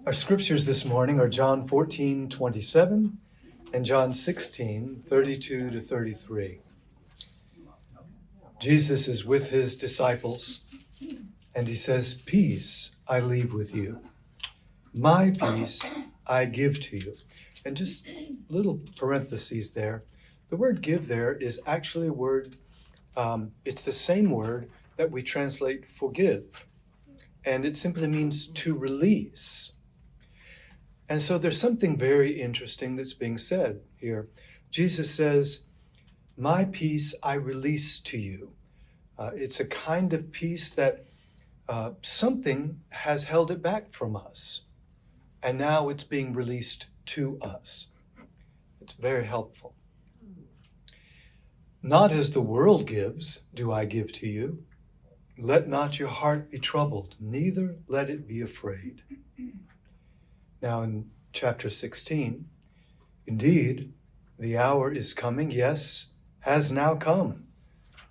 Our scriptures this morning are John 14:27 and John 16:32 to 33. Jesus is with his disciples and he says, "Peace I leave with you. My peace I give to you." And just little parentheses there. The word give there is actually a word, it's the same word that we translate forgive. And it simply means to release. And so there's something very interesting that's being said here. Jesus says, "My peace I release to you." It's a kind of peace that something has held it back from us. And now it's being released to us. It's very helpful. "Not as the world gives, do I give to you. Let not your heart be troubled, neither let it be afraid." Now in chapter 16, "Indeed, the hour is coming, yes, has now come,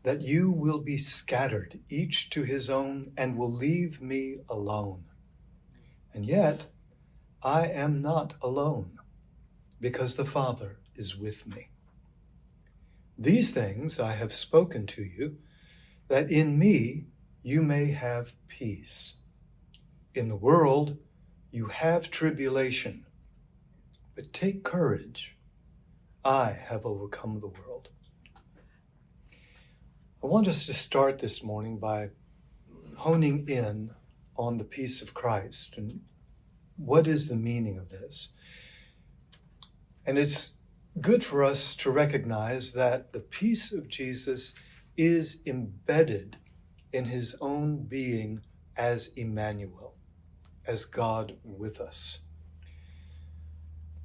that you will be scattered, each to his own, and will leave me alone. And yet, I am not alone, because the Father is with me. These things I have spoken to you, that in me you may have peace. In the world you have tribulation, but take courage. I have overcome the world." I want us to start this morning by honing in on the peace of Christ and what is the meaning of this. And it's good for us to recognize that the peace of Jesus is embedded in his own being as Emmanuel, as God with us.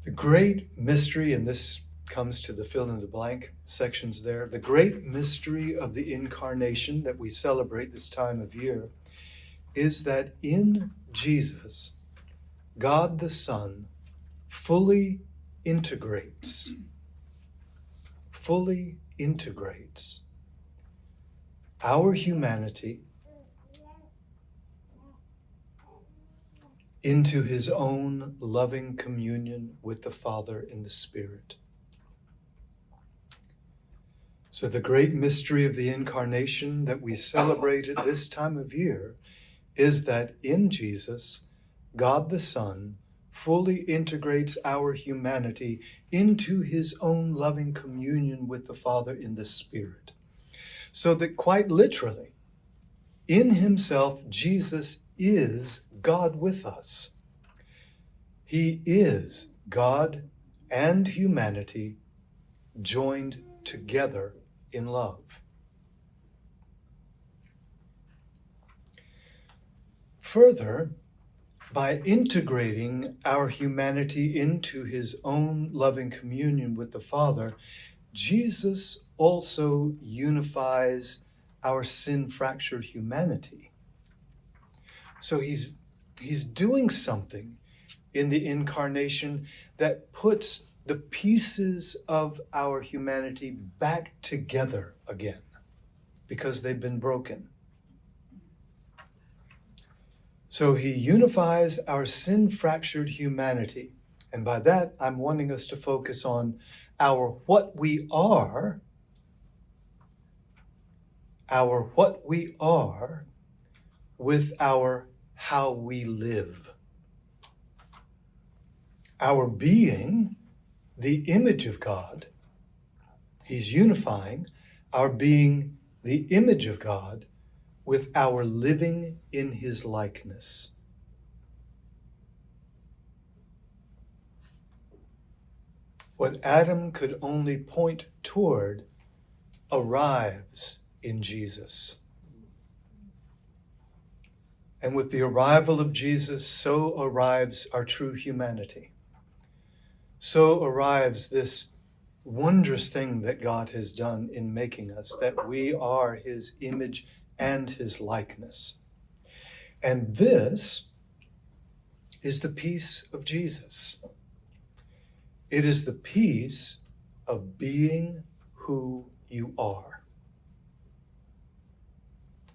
The great mystery, and this comes to the fill in the blank sections there, the great mystery of the incarnation that we celebrate this time of year is that in Jesus, God the Son fully integrates our humanity into his own loving communion with the Father in the Spirit. So the great mystery of the incarnation that we celebrate at this time of year is that in Jesus, God the Son fully integrates our humanity into his own loving communion with the Father in the Spirit. So that quite literally, in himself, Jesus is God with us. He is God and humanity joined together in love. Further, by integrating our humanity into his own loving communion with the Father, Jesus also unifies our sin-fractured humanity. So he's doing something in the incarnation that puts the pieces of our humanity back together again because they've been broken. So he unifies our sin-fractured humanity. And by that, I'm wanting us to focus on our what we are with our how we live. Our being, the image of God, he's unifying our being, the image of God, with our living in his likeness. What Adam could only point toward arrives in Jesus. And with the arrival of Jesus, so arrives our true humanity. So arrives this wondrous thing that God has done in making us, that we are his image and his likeness. And this is the peace of Jesus. It is the peace of being who you are.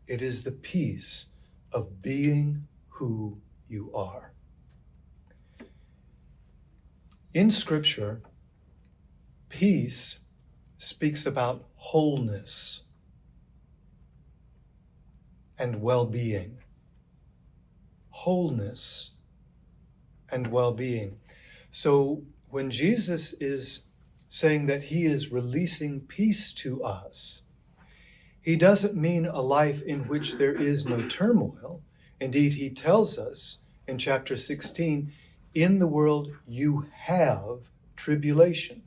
It is the peace of being who you are. In Scripture, peace speaks about wholeness and well-being. Wholeness and well-being. So when Jesus is saying that he is releasing peace to us, he doesn't mean a life in which there is no turmoil. Indeed, he tells us in chapter 16, in the world you have tribulation.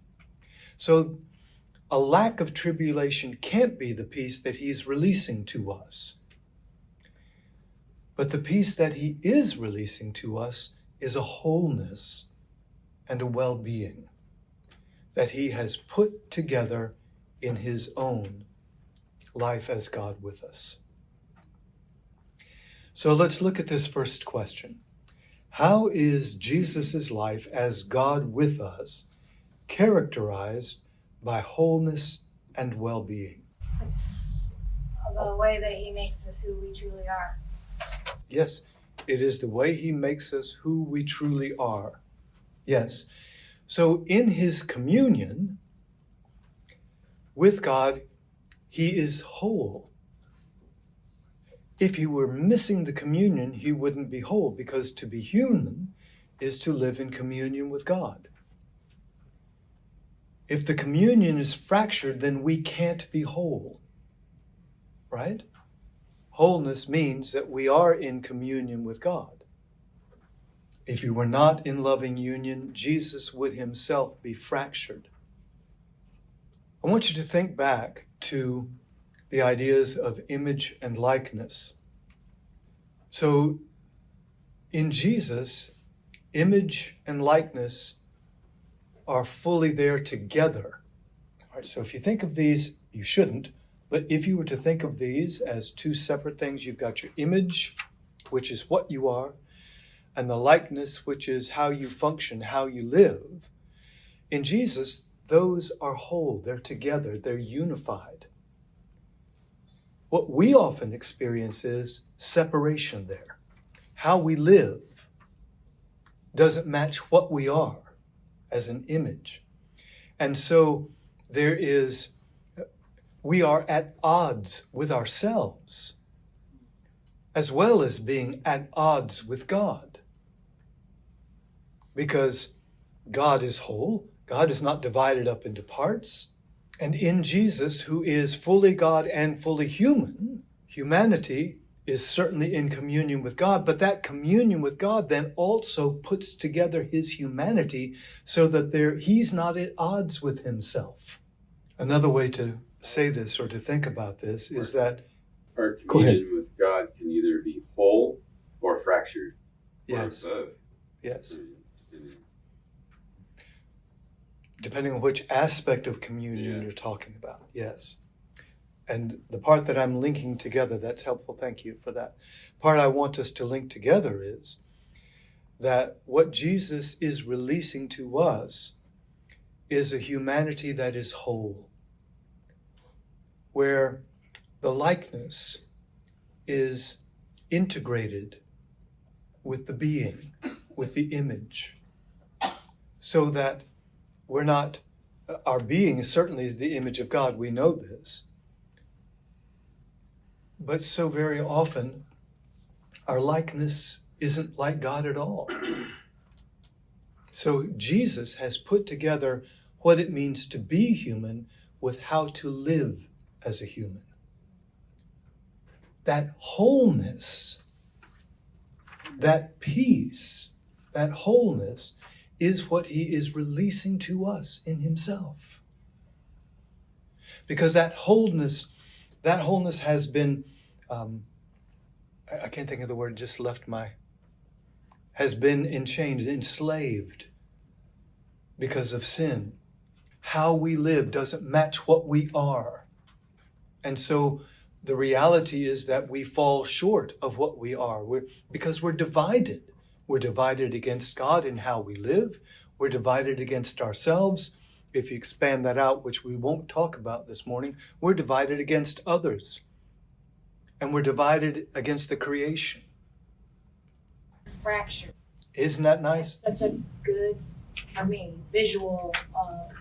So a lack of tribulation can't be the peace that he's releasing to us. But the peace that he is releasing to us is a wholeness and a well-being that he has put together in his own life as God with us. So let's look at this first question. How is Jesus' life as God with us characterized by wholeness and well-being? It's the way that he makes us who we truly are. Yes, it is the way he makes us who we truly are. Yes. So in his communion with God, he is whole. If he were missing the communion, he wouldn't be whole, because to be human is to live in communion with God. If the communion is fractured, then we can't be whole, right? Wholeness means that we are in communion with God. If he were not in loving union, Jesus would himself be fractured. I want you to think back to the ideas of image and likeness. So in Jesus, image and likeness are fully there together. All right, so if you think of these, you shouldn't, but if you were to think of these as two separate things, you've got your image, which is what you are, and the likeness, which is how you function, how you live. In Jesus, those are whole, they're together, they're unified. What we often experience is separation there. How we live doesn't match what we are as an image. And so we are at odds with ourselves, as well as being at odds with God. Because God is whole, God is not divided up into parts. And in Jesus, who is fully God and fully human, humanity is certainly in communion with God, but that communion with God then also puts together his humanity so that he's not at odds with himself. Another way to say this or to think about this is that our communion with God can either be whole or fractured. Yes. Or both. Yes. Depending on which aspect of communion you're talking about, yes. And the part that I'm linking together, that's helpful, thank you for that. Part I want us to link together is that what Jesus is releasing to us is a humanity that is whole, where the likeness is integrated with the being, with the image, so that our being certainly is the image of God, we know this. But so very often, our likeness isn't like God at all. So Jesus has put together what it means to be human with how to live as a human. That wholeness, that peace, that wholeness is what he is releasing to us in himself. Because that wholeness has been, I can't think of the word, just has been enchained, enslaved because of sin. How we live doesn't match what we are. And so the reality is that we fall short of what we are because we're divided. We're divided against God in how we live. We're divided against ourselves. If you expand that out, which we won't talk about this morning, we're divided against others. And we're divided against the creation. Fracture. Isn't that nice? That's such a good for me, visual of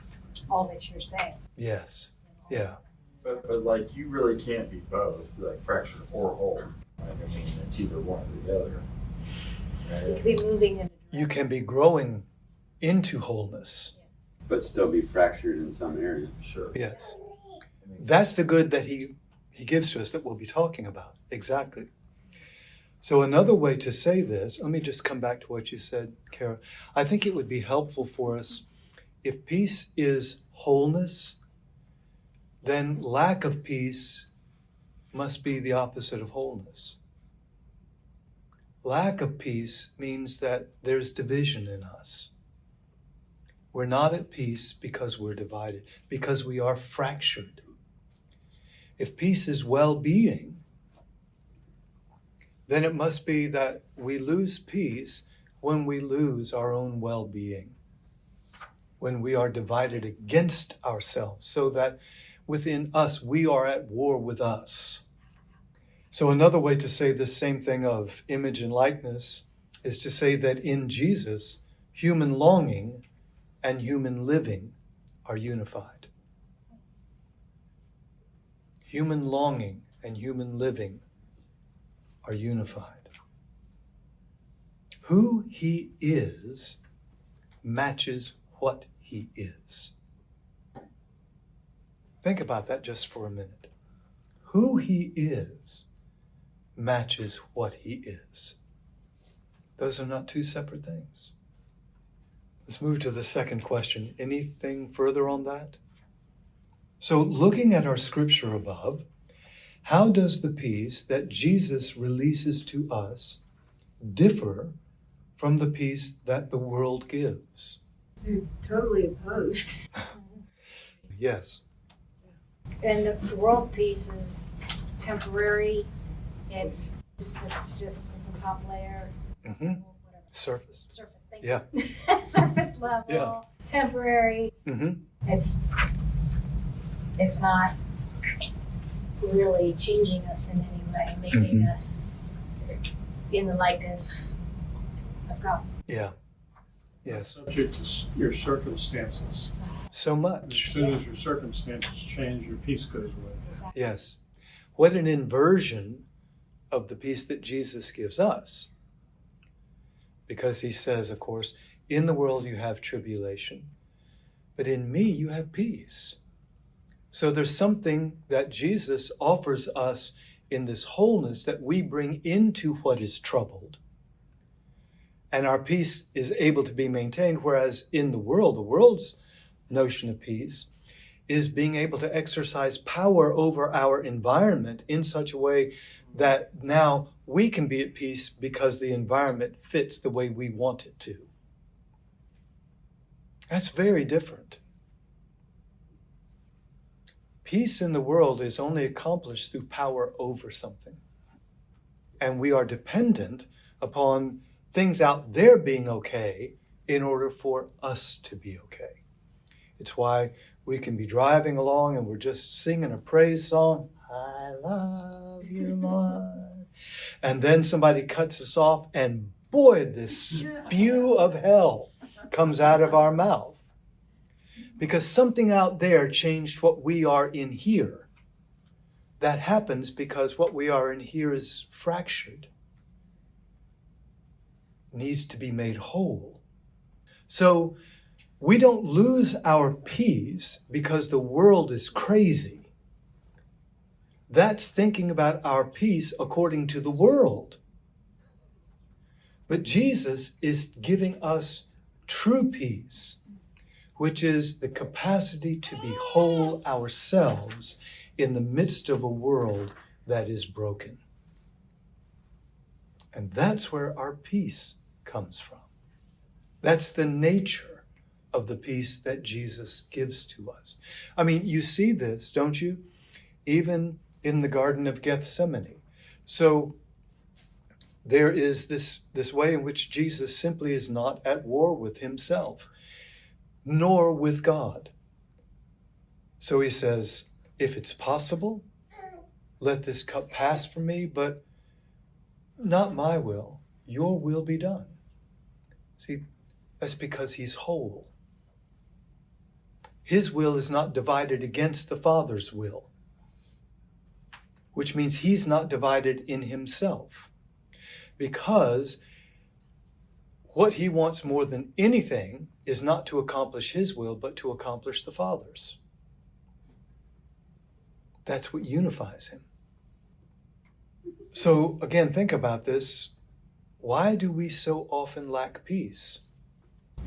all that you're saying. Yes. you know. Yeah. But like, you really can't be both, like fractured or whole. Like, I mean, it's either one or the other. You Right? could be moving in. You can be growing into wholeness. But still be fractured in some areas. Sure. Yes. I mean, That's the good that he gives to us that we'll be talking about. Exactly. So another way to say this, let me just come back to what you said, Kara. I think it would be helpful for us if peace is wholeness, then lack of peace must be the opposite of wholeness. Lack of peace means that there's division in us. We're not at peace because we're divided, because we are fractured. If peace is well-being, then it must be that we lose peace when we lose our own well-being, when we are divided against ourselves, so that within us we are at war with us. So another way to say this same thing of image and likeness is to say that in Jesus, human longing and human living are unified. Human longing and human living are unified. Who he is matches what he is. Think about that just for a minute. Who he is matches what he is. Those are not two separate things. Let's move to the second question. Anything further on that? So, looking at our scripture above, how does the peace that Jesus releases to us differ from the peace that the world gives? They're totally opposed. Yes. And the world peace is temporary. It's just the top layer. Mm-hmm. Whatever. Surface. Surface. Thank Yeah. you. Surface level. Yeah. Temporary. Mm-hmm. It's not really changing us in any way, making Mhm. us in the likeness of God. Yeah. Yes. Subject to your circumstances. So As much. soon as your circumstances change, your peace goes away. Exactly. Yes. What an inversion of the peace that Jesus gives us. Because he says, of course, in the world you have tribulation, but in me you have peace. So there's something that Jesus offers us in this wholeness that we bring into what is troubled. And our peace is able to be maintained, whereas in the world's notion of peace is being able to exercise power over our environment in such a way that now we can be at peace because the environment fits the way we want it to. That's very different. Peace in the world is only accomplished through power over something. And we are dependent upon things out there being okay in order for us to be okay. It's why we can be driving along and we're just singing a praise song. I love you, Lord. And then somebody cuts us off and boy, this spew of hell comes out of our mouth. Because something out there changed what we are in here. That happens because what we are in here is fractured. Needs to be made whole. So we don't lose our peace because the world is crazy. That's thinking about our peace according to the world. But Jesus is giving us true peace, which is the capacity to be whole ourselves in the midst of a world that is broken. And that's where our peace comes from. That's the nature of the peace that Jesus gives to us. I mean, you see this, don't you? Even in the Garden of Gethsemane. So there is this way in which Jesus simply is not at war with himself, nor with God. So he says, if it's possible, let this cup pass from me, but not my will, your will be done. See, That's because he's whole. His will is not divided against the Father's will, which means he's not divided in himself, because what he wants more than anything is not to accomplish his will, but to accomplish the Father's. That's what unifies him. So again, think about this. Why do we so often lack peace?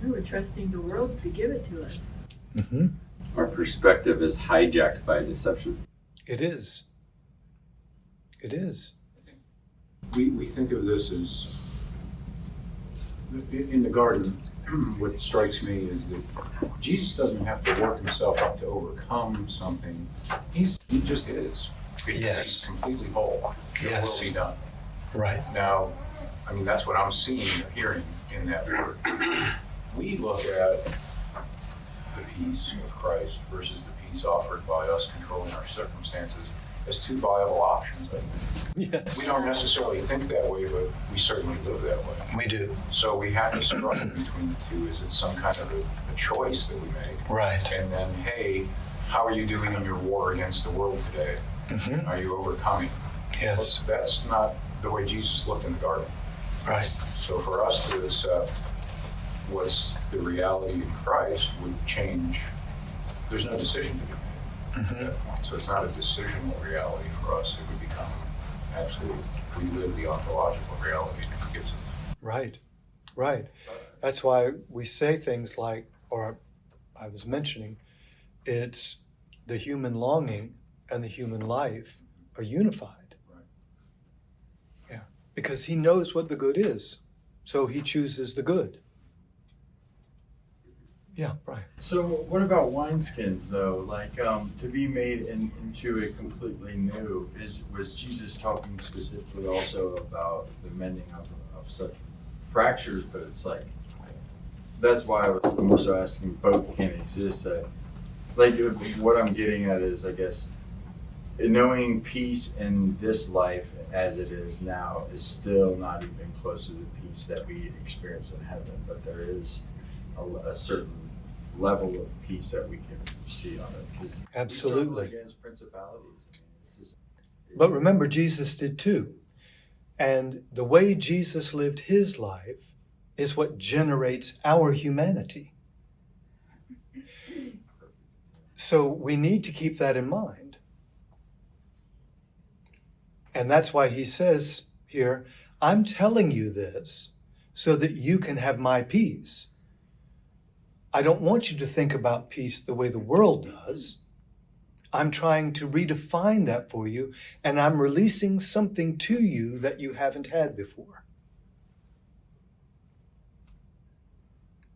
We're trusting the world to give it to us. Mm-hmm. Our perspective is hijacked by deception. It is. It is. We think of this as, in the garden, what strikes me is that Jesus doesn't have to work himself up to overcome something. He just is. Yes. He's completely whole. Your Yes. will be done. Right. Now, I mean, that's what I'm seeing or hearing in that word. We look at the peace of Christ versus the peace offered by us controlling our circumstances as two viable options. I think. Yes. We don't necessarily think that way, but we certainly live that way. We do. So we have to struggle between the two. Is it some kind of a choice that we make? Right. And then, hey, how are you doing in your war against the world today? Mm-hmm. Are you overcoming? Yes. That's not the way Jesus looked in the garden. Right. So for us to accept what's the reality in Christ would change. There's no decision to be made at that point. So it's not a decisional reality for us. It would become actually, we live the ontological reality that he gives us. Right. Right. That's why we say things like, or I was mentioning, it's the human longing and the human life are unified. Right. Yeah. Because he knows what the good is. So he chooses the good. Yeah, Brian. So what about wineskins though? Like to be made into a completely new, was Jesus talking specifically also about the mending of such fractures? But it's like, that's why I was more so asking both can exist. Like what I'm getting at is, I guess, knowing peace in this life as it is now is still not even close to the peace that we experience in heaven, but there is a certain level of peace that we can see on it. Because Absolutely. we struggle against principalities. I mean, it's just, But remember, Jesus did too. And the way Jesus lived his life is what generates our humanity. So we need to keep that in mind. And that's why he says here, I'm telling you this so that you can have my peace. I don't want you to think about peace the way the world does. I'm trying to redefine that for you, and I'm releasing something to you that you haven't had before.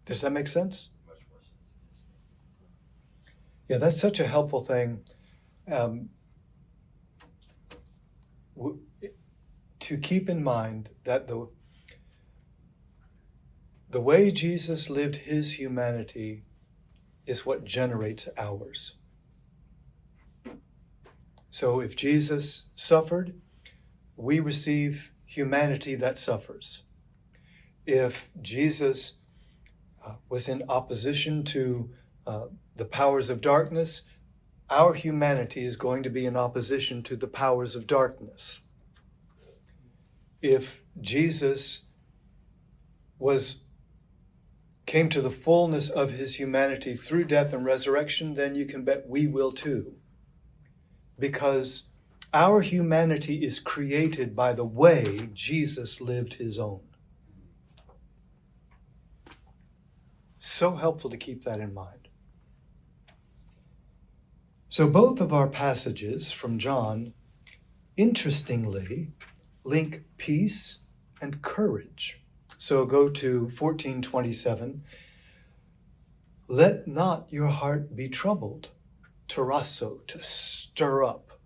Does that make sense? much more sense. Yeah, that's such a helpful thing. To keep in mind that the way Jesus lived his humanity is what generates ours. So if Jesus suffered, we receive humanity that suffers. If Jesus was in opposition to the powers of darkness, our humanity is going to be in opposition to the powers of darkness. If Jesus came to the fullness of his humanity through death and resurrection, then you can bet we will too. Because our humanity is created by the way Jesus lived his own. So helpful to keep that in mind. So both of our passages from John, interestingly, link peace and courage. So go to 14:27. Let not your heart be troubled, tarasso, to stir up,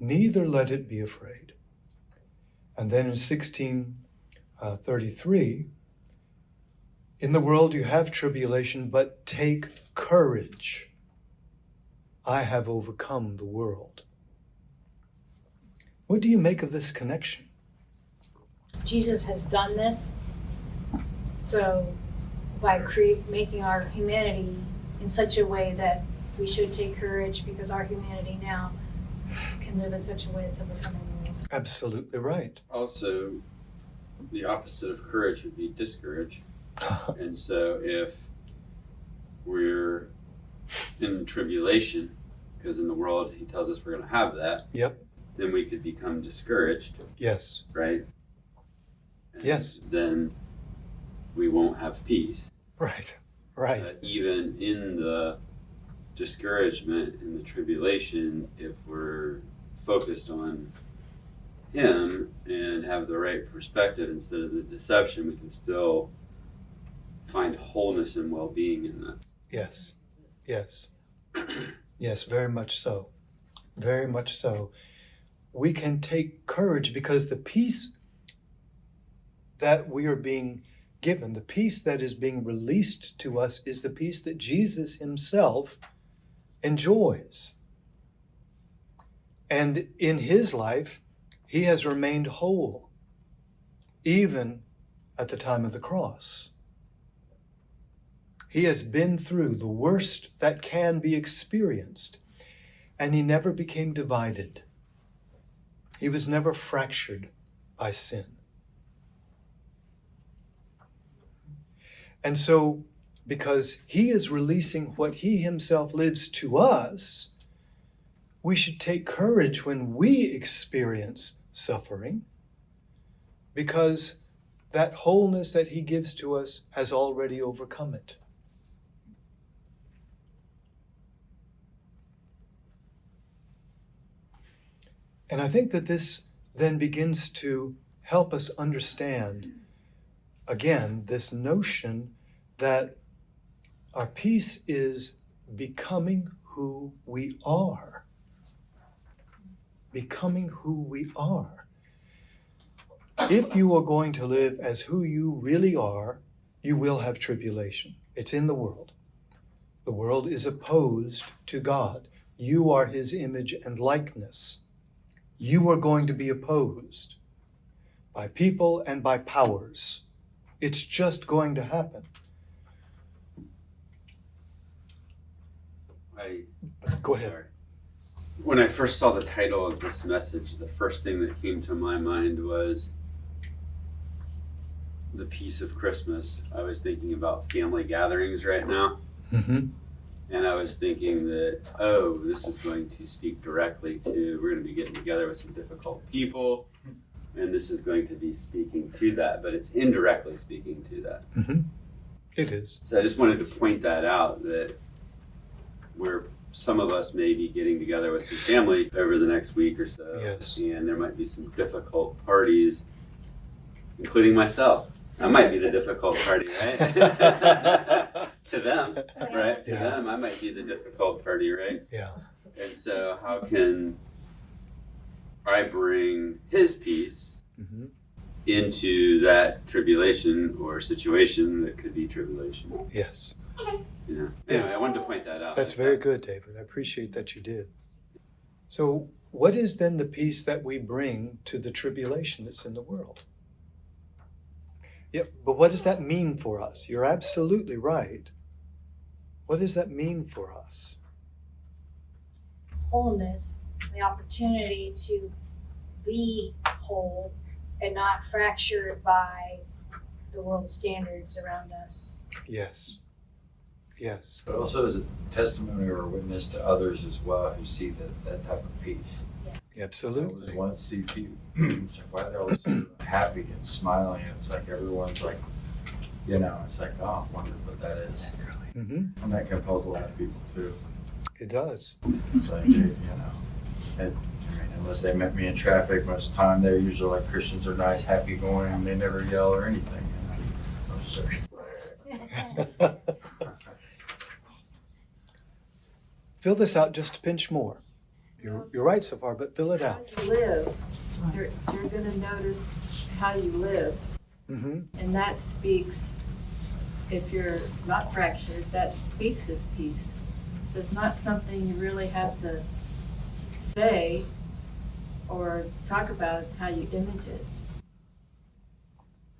neither let it be afraid. And then in 16:33, in the world you have tribulation, but take courage. I have overcome the world. What do you make of this connection? Jesus has done this, so by making our humanity in such a way that we should take courage because our humanity now can live in such a way that's overcoming the world. Absolutely right. Also, the opposite of courage would be discourage. And so if we're in tribulation, because in the world he tells us we're going to have that, Yep. then we could become discouraged, Yes. right? And Yes. then we won't have peace. Right. Right. Even in the discouragement, in the tribulation, if we're focused on him and have the right perspective instead of the deception, we can still find wholeness and well-being in that. Yes. Yes. Yes, very much so. Very much so. We can take courage because the peace that we are being given, the peace that is being released to us, is the peace that Jesus himself enjoys. And in his life, he has remained whole, even at the time of the cross. He has been through the worst that can be experienced, and he never became divided. He was never fractured by sin. And so, because he is releasing what he himself lives to us, we should take courage when we experience suffering, because that wholeness that he gives to us has already overcome it. And I think that this then begins to help us understand, again, this notion that our peace is becoming who we are. Becoming who we are. If you are going to live as who you really are, you will have tribulation. It's in the world. The world is opposed to God. You are his image and likeness. You are going to be opposed by people and by powers. It's just going to happen. Go ahead. Sorry. When I first saw the title of this message, the first thing that came to my mind was the peace of Christmas. I was thinking about family gatherings right now. Mm-hmm. And I was thinking that, oh, this is going to speak directly to, we're going to be getting together with some difficult people, and this is going to be speaking to that, but it's indirectly speaking to that. Mm-hmm. It is. So I just wanted to point that out, that where some of us may be getting together with some family over the next week or so, Yes. and there might be some difficult parties, including myself. I might be the difficult party, right? To them, right? To Yeah. them, I might be the difficult party, right? Yeah. And so how can I bring his peace Mm-hmm. into that tribulation or situation that could be tribulation? Yes. You know? Yes. Anyway, I wanted to point that out. That's very good, David. I appreciate that you did. So, what is then the peace that we bring to the tribulation that's in the world? Yeah, but what does that mean for us? You're absolutely right. What does that mean for us? Wholeness, the opportunity to be whole and not fractured by the world standards around us. Yes. Yes. But also as a testimony or a witness to others as well who see that type of peace. Absolutely. Once see people, it's like, why they're always so happy and smiling, and it's like everyone's like, you know, it's like, oh, I wonder what that is. Mm-hmm. And that can puzzle a lot of people too. It does. It's like, you know, I mean, unless they met me in traffic, most of the time they're usually like Christians are nice, happy going, and they never yell or anything. You know? I'm sorry. Fill this out just a pinch more. You're right so far, but fill it out. How you live, you're gonna notice how you live, Mm-hmm. and that speaks, if you're not fractured, that speaks his peace. So it's not something you really have to say or talk about, it's how you image it.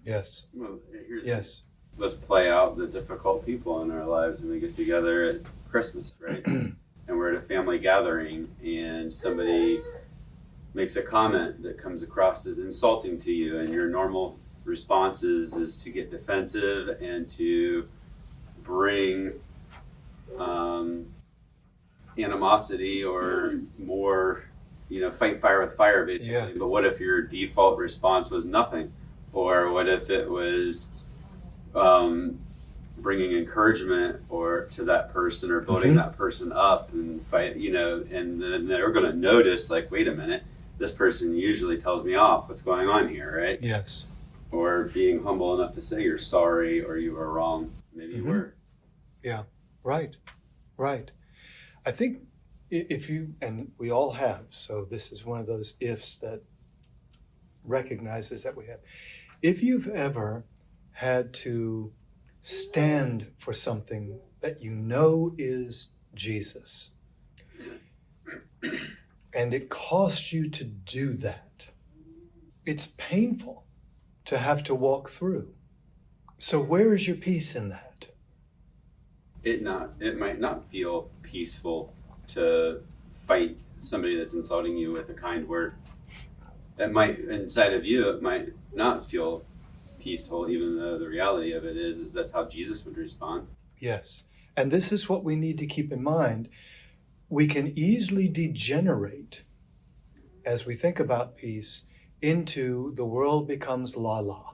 Yes. Well, here's Yes. let's play out the difficult people in our lives when we get together at Christmas, right? And we're at a family gathering and somebody makes a comment that comes across as insulting to you, and your normal response is to get defensive and to bring animosity or more, fight fire with fire, basically. Yeah. But what if your default response was nothing? Or what if it was bringing encouragement or to that person or building that person up and fight, and then they're going to notice, like, wait a minute, this person usually tells me off. What's going on here, right? Yes. Or being humble enough to say you're sorry or you were wrong. Maybe you were. Yeah. Right. I think if you, and we all have, so this is one of those ifs that recognizes that we have. If you've ever had to stand for something that you know is Jesus, and it costs you to do that, it's painful to have to walk through. So where is your peace in that? It might not feel peaceful to fight somebody that's insulting you with a kind word. It might, inside of you, it might not feel peaceful, even though the reality of it is that's how Jesus would respond. Yes. And this is what we need to keep in mind. We can easily degenerate, as we think about peace, into the world becomes la-la.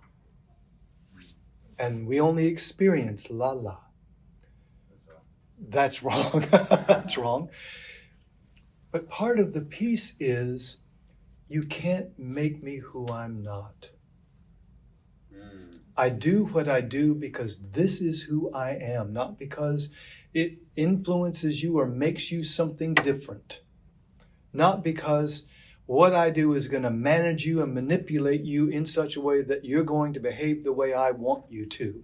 And we only experience la-la. That's wrong. That's wrong. But part of the peace is you can't make me who I'm not. I do what I do because this is who I am, not because it influences you or makes you something different. Not because what I do is going to manage you and manipulate you in such a way that you're going to behave the way I want you to.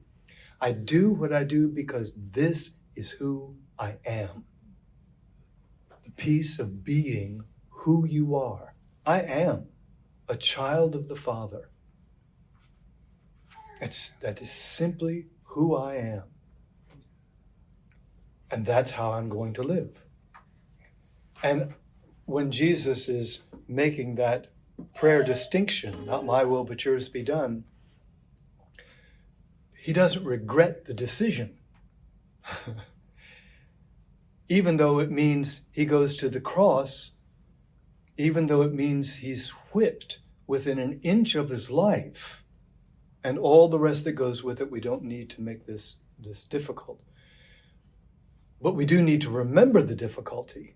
I do what I do because this is who I am. The peace of being who you are. I am a child of the Father. That is simply who I am. And that's how I'm going to live. And when Jesus is making that prayer distinction, not my will but yours be done, he doesn't regret the decision. Even though it means he goes to the cross, even though it means he's whipped within an inch of his life, and all the rest that goes with it, we don't need to make this difficult. But we do need to remember the difficulty.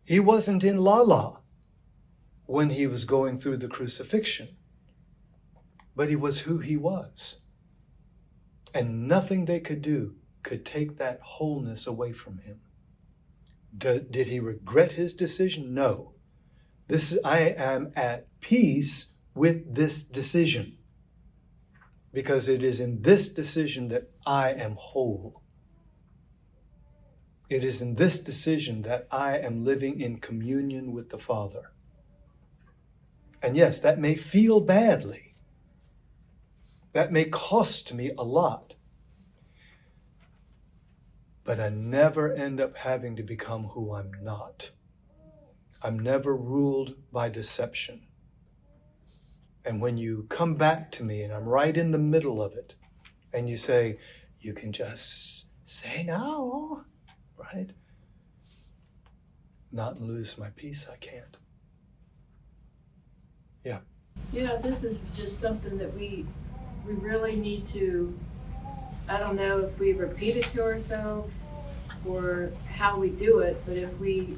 He wasn't in la-la when he was going through the crucifixion, but he was who he was. And nothing they could do could take that wholeness away from him. Did he regret his decision? No. I am at peace with this decision, because it is in this decision that I am whole. It is in this decision that I am living in communion with the Father. And yes, that may feel badly. That may cost me a lot. But I never end up having to become who I'm not. I'm never ruled by deception. And when you come back to me and I'm right in the middle of it, and you say, you can just say no, right? Not lose my peace, I can't. Yeah. This is just something that we really need to, I don't know if we repeat it to ourselves or how we do it, but if we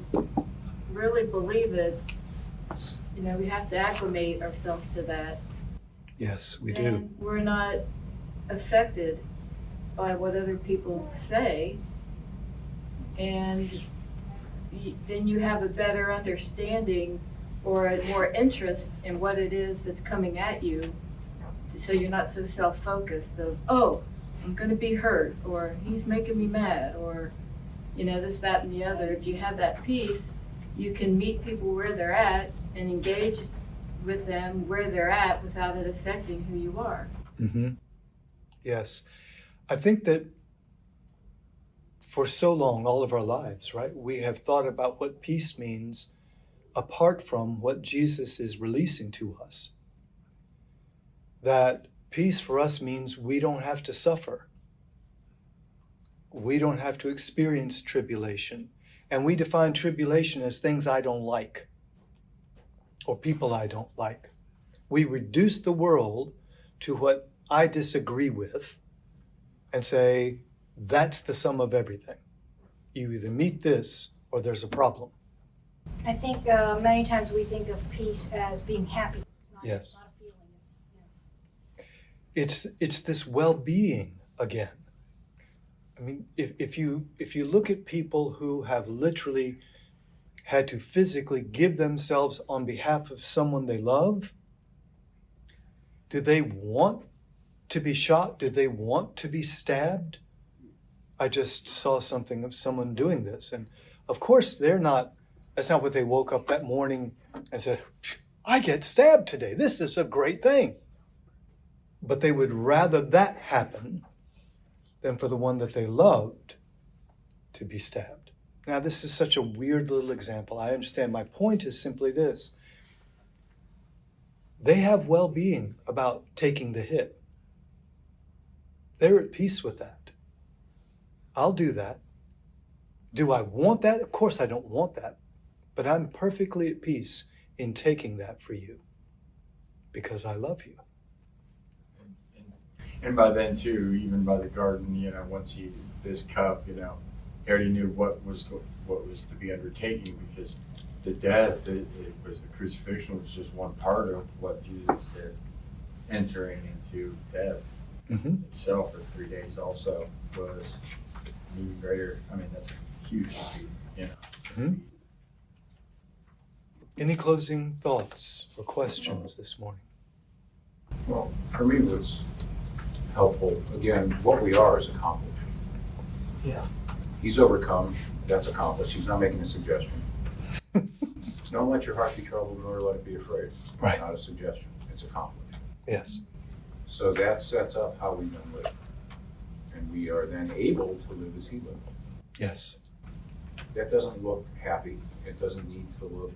really believe it, we have to acclimate ourselves to that. Yes, we do. And we're not affected by what other people say, and then you have a better understanding or a more interest in what it is that's coming at you, so you're not so self-focused of, oh, I'm going to be hurt, or he's making me mad, or this, that, and the other. If you have that peace, you can meet people where they're at and engage with them where they're at without it affecting who you are. Mm-hmm. Yes. I think that for so long, all of our lives, right, we have thought about what peace means apart from what Jesus is releasing to us. That peace for us means we don't have to suffer. We don't have to experience tribulation. And we define tribulation as things I don't like or people I don't like. We reduce the world to what I disagree with and say, that's the sum of everything. You either meet this or there's a problem. I think many times we think of peace as being happy. It's not, Yes. It's not a feeling. It's, It's this well-being again. I mean, if you look at people who have literally had to physically give themselves on behalf of someone they love, do they want to be shot? Do they want to be stabbed? I just saw something of someone doing this, and of course that's not what they woke up that morning and said, I get stabbed today. This is a great thing. But they would rather that happen than for the one that they loved to be stabbed. Now, this is such a weird little example. I understand. My point is simply this. They have well-being about taking the hit. They're at peace with that. I'll do that. Do I want that? Of course I don't want that. But I'm perfectly at peace in taking that for you because I love you. And by then too, even by the garden, once this cup, he already knew what was to be undertaking, because the death, it was the crucifixion was just one part of what Jesus did. Entering into death itself for 3 days also was even greater. I mean, that's a huge defeat, Any closing thoughts or questions this morning? Well, for me, what's helpful, again, what we are is accomplished. Yeah. He's overcome, that's accomplished. He's not making a suggestion. Don't let your heart be troubled, nor let it be afraid. Right. Not a suggestion, it's accomplished. Yes. So that sets up how we then live. And we are then able to live as he lived. Yes. That doesn't look happy. It doesn't need to look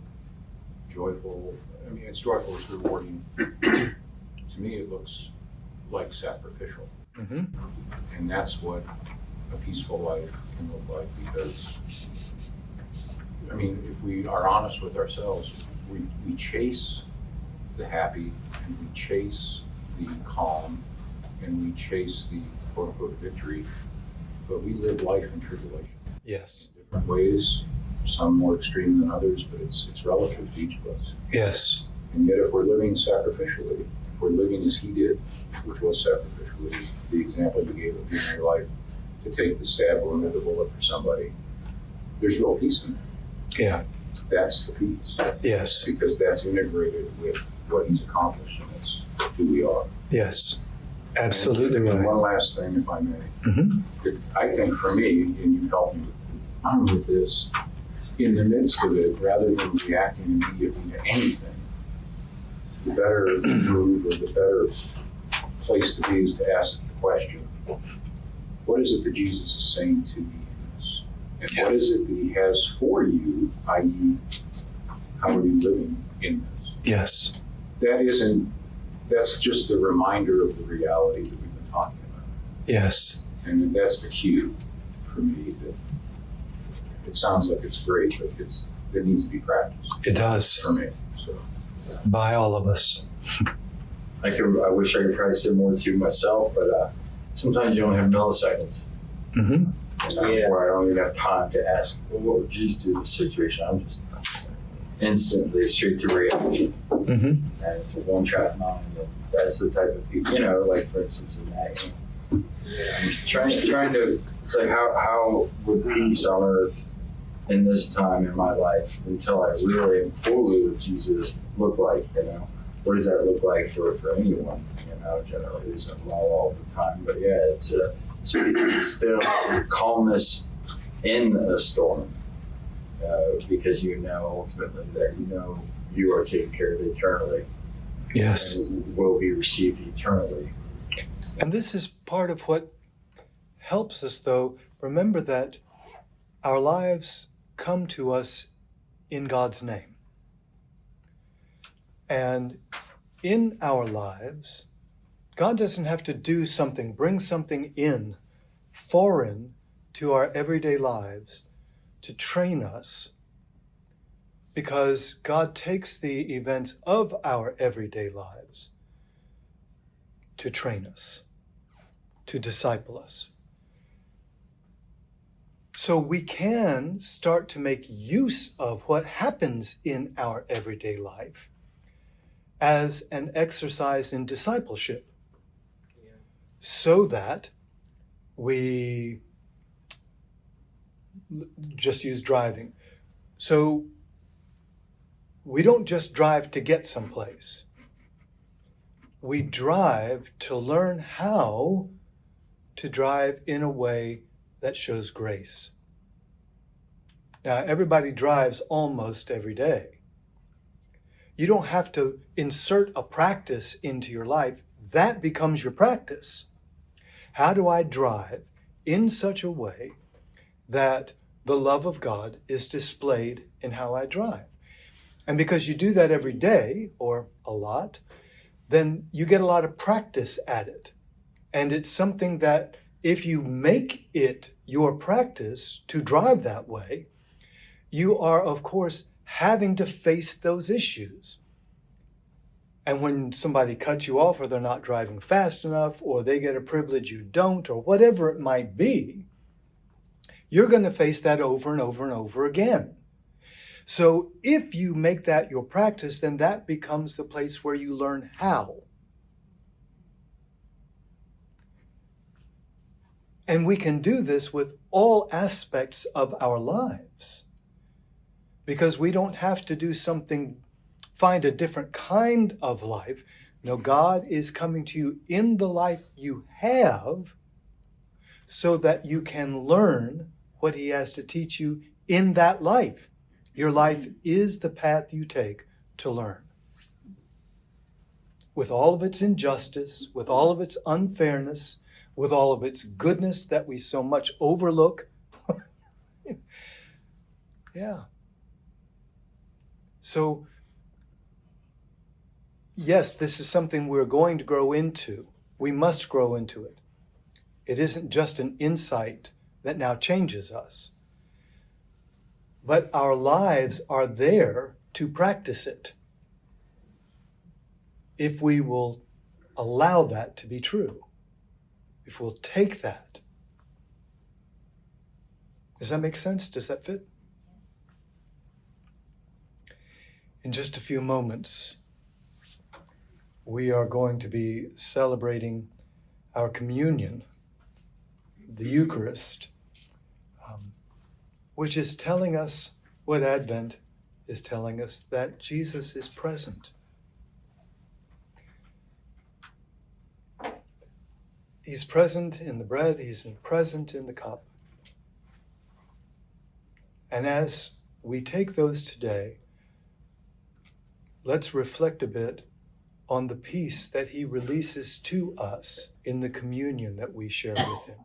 joyful. I mean, it's joyful, it's rewarding. To me, it looks like sacrificial. And that's what a peaceful life can look like, because, I mean, if we are honest with ourselves, we chase the happy, and we chase the calm, and we chase the quote-unquote victory, but we live life in tribulation. Yes. In different ways, some more extreme than others, but it's relative to each of us. Yes. And yet if we're living sacrificially, if we're living as he did, which was sacrificially, the example you gave of giving your life to take the stab wound of the bullet for somebody, there's real peace in it. Yeah. That's the peace. Yes. Because that's integrated with what he's accomplished, and that's who we are. Yes. Absolutely And right. one last thing, if I may. Mm-hmm. I think for me, and you helped me with this, in the midst of it, rather than reacting immediately to anything, the better move or the better place to be is to ask the question, what is it that Jesus is saying to me in this? And what is it that he has for you, i.e., how are you living in this? Yes. That's just a reminder of the reality that we've been talking about. Yes. And that's the cue for me, that it sounds like it's great, but it needs to be practiced It does. for me. So. By all of us. I wish I could practice it more too myself, but sometimes you don't have milliseconds. Where I don't even have time to ask, well, what would Jesus do in this situation? I'm just instantly straight to reaction. And it's a one-track mind. That's the type of people, like for instance in that, I'm trying to, it's like how would peace on earth in this time in my life until I really am fully with Jesus look like, what does that look like for anyone? Generally it isn't all the time, but yeah, it's still calmness in a storm, because ultimately that you are taken care of eternally. Yes. And will be received eternally. And this is part of what helps us, though. Remember that our lives come to us in God's name. And in our lives, God doesn't have to do something, bring something in, foreign to our everyday lives to train us, because God takes the events of our everyday lives to train us, to disciple us. So we can start to make use of what happens in our everyday life as an exercise in discipleship, so that we just use driving. So we don't just drive to get someplace. We drive to learn how to drive in a way that shows grace. Now, everybody drives almost every day. You don't have to insert a practice into your life. That becomes your practice. How do I drive in such a way that the love of God is displayed in how I drive? And because you do that every day, or a lot, then you get a lot of practice at it. And it's something that if you make it your practice to drive that way, you are, of course, having to face those issues. And when somebody cuts you off, or they're not driving fast enough, or they get a privilege you don't, or whatever it might be, you're going to face that over and over and over again. So if you make that your practice, then that becomes the place where you learn how. And we can do this with all aspects of our lives, because we don't have to do something, find a different kind of life. No, God is coming to you in the life you have so that you can learn what he has to teach you in that life. Your life is the path you take to learn. With all of its injustice, with all of its unfairness, with all of its goodness that we so much overlook. Yeah. So, yes, this is something we're going to grow into. We must grow into it. It isn't just an insight that now changes us. But our lives are there to practice it, if we will allow that to be true, if we'll take that. Does that make sense? Does that fit? In just a few moments, we are going to be celebrating our communion, the Eucharist, which is telling us what Advent is telling us, that Jesus is present. He's present in the bread, he's present in the cup. And as we take those today, let's reflect a bit on the peace that he releases to us in the communion that we share with him.